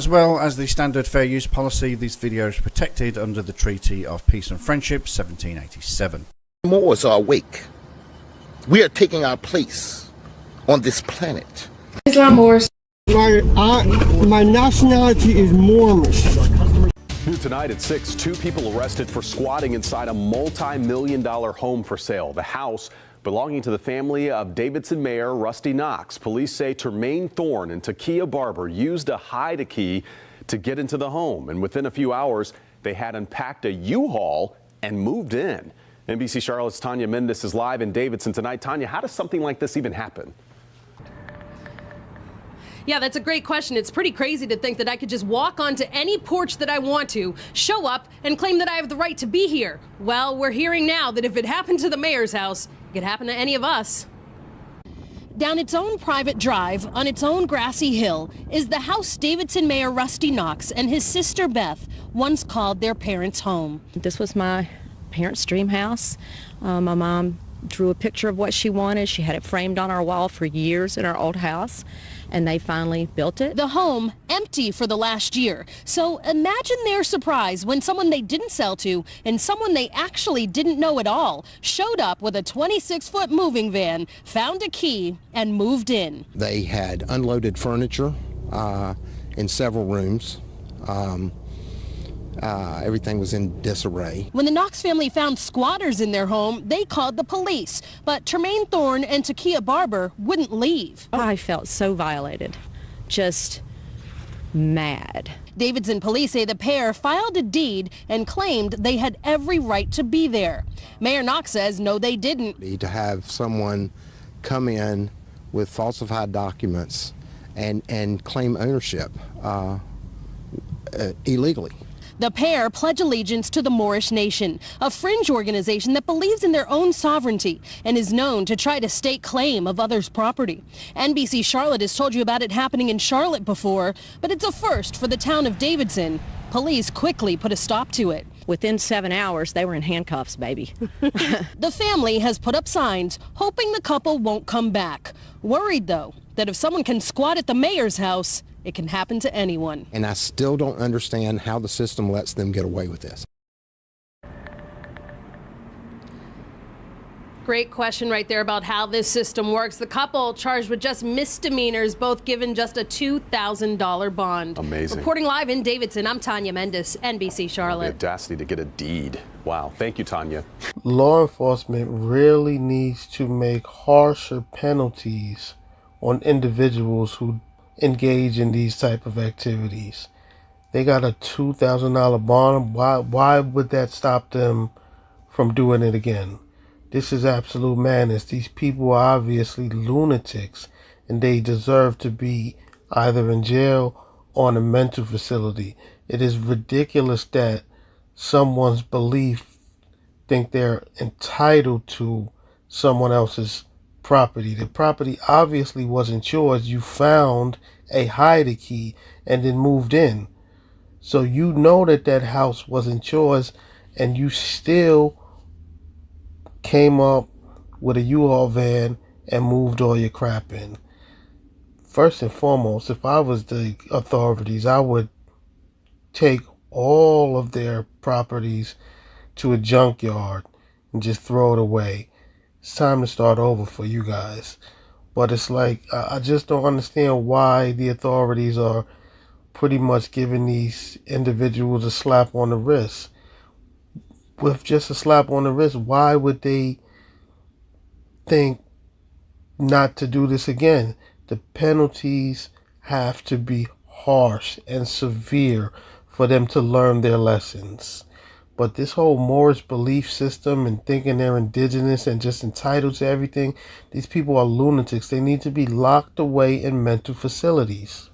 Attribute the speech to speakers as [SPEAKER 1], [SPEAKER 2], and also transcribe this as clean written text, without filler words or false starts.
[SPEAKER 1] As well as the standard fair use policy, these videos are protected under the Treaty of Peace and Friendship 1787.
[SPEAKER 2] Moors are awake. We are taking our place on this planet.
[SPEAKER 3] Islam Moors.
[SPEAKER 4] My nationality is Moorish.
[SPEAKER 5] New tonight at 6, 2 people arrested for squatting inside a multi-million-dollar home for sale. The house belonging to the family of Davidson Mayor Rusty Knox. Police say Turmaine, Thorne and Taqiyah Barber used a hide-a-key to get into the home. And within a few hours, they had unpacked a U-Haul and moved in. NBC Charlotte's Tanya Mendes is live in Davidson tonight. Tanya, how does something like this even happen?
[SPEAKER 6] Yeah, that's a great question. It's pretty crazy to think that I could just walk onto any porch that I want to, show up, and claim that I have the right to be here. Well, we're hearing now that if it happened to the mayor's house, it could happen to any of us. Down its own private drive, on its own grassy hill, is the house Davidson Mayor Rusty Knox and his sister Beth once called their parents' home.
[SPEAKER 7] This was my parents' dream house. My mom drew a picture of what she wanted. She had it framed on our wall for years in our old house, and they finally built it. The home empty for the last year. So imagine their surprise when someone they didn't sell to and someone they actually didn't know at all showed up with a 26-foot moving van, found a key, and moved in.
[SPEAKER 4] They had unloaded furniture in several rooms. Everything was in disarray.
[SPEAKER 6] When the Knox family found squatters in their home, they called the police. But Turmaine, Thorne and Taqiyah Barber wouldn't leave.
[SPEAKER 7] I felt so violated, just mad.
[SPEAKER 6] Davidson police say the pair filed a deed and claimed they had every right to be there. Mayor Knox says no, they didn't.
[SPEAKER 4] To have someone come in with falsified documents and claim ownership illegally.
[SPEAKER 6] The pair pledge allegiance to the Moorish nation, a fringe organization that believes in their own sovereignty and is known to try to stake claim of others' property. NBC Charlotte has told you about it happening in Charlotte before, but it's a first for the town of Davidson. Police quickly put a stop to it.
[SPEAKER 7] Within 7 hours, they were in handcuffs, baby.
[SPEAKER 6] The family has put up signs hoping the couple won't come back. Worried, though, that if someone can squat at the mayor's house, it can happen to anyone.
[SPEAKER 4] And I still don't understand how the system lets them get away with this.
[SPEAKER 6] Great question right there about how this system works. The couple charged with just misdemeanors, both given just a $2,000 bond.
[SPEAKER 5] Amazing.
[SPEAKER 6] Reporting live in Davidson, I'm Tanya Mendes, NBC Charlotte.
[SPEAKER 5] The audacity to get a deed. Wow. Thank you, Tanya.
[SPEAKER 8] Law enforcement really needs to make harsher penalties on individuals who engage in these type of activities. They got a $2,000 bond. Why would that stop them from doing it again? This is absolute madness. These people are obviously lunatics, and they deserve to be either in jail or in a mental facility. It is ridiculous that someone's belief think they're entitled to someone else's property. The property obviously wasn't yours. You found a hide-a-key and then moved in. So you know that that house wasn't yours, and you still came up with a U-Haul van and moved all your crap in. First and foremost, if I was the authorities, I would take all of their properties to a junkyard and just throw it away. It's time to start over for you guys. But it's like, I just don't understand why the authorities are pretty much giving these individuals a slap on the wrist. With just a slap on the wrist, why would they think not to do this again? The penalties have to be harsh and severe for them to learn their lessons. But this whole Moorish belief system and thinking they're indigenous and just entitled to everything, these people are lunatics. They need to be locked away in mental facilities.